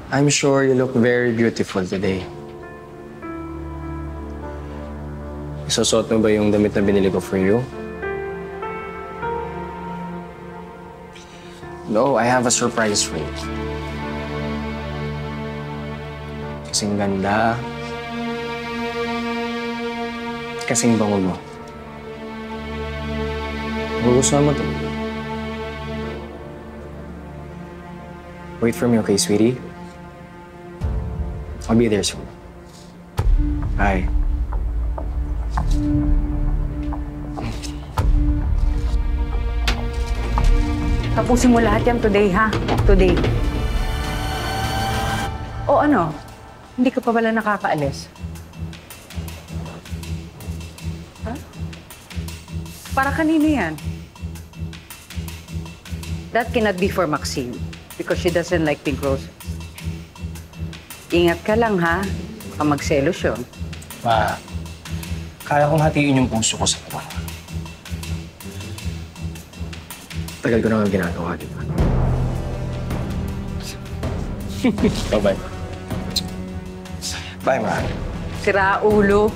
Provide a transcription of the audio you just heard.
I'm sure you look very beautiful today. Isusuot mo ba yung damit na binili ko for you? No, I have a surprise for you. Kasing ganda. Kasing bango mo. Magugustuhan mo to. Wait for me, okay, sweetie? I'll be there soon. Bye. Tapusin mo lahat yan today, ha? Today. O ano? Hindi ka pa pala nakakaalis? Ha? Para kanino yan? That cannot be for Maxine because she doesn't like pink roses. Ingat ka lang, ha? Baka magselos yun. Ma, kaya kong hatiin yung puso ko sa ito. Tagal ko naman ginagawa, di ba? Bye-bye. Bye, Ma. Sira ulo.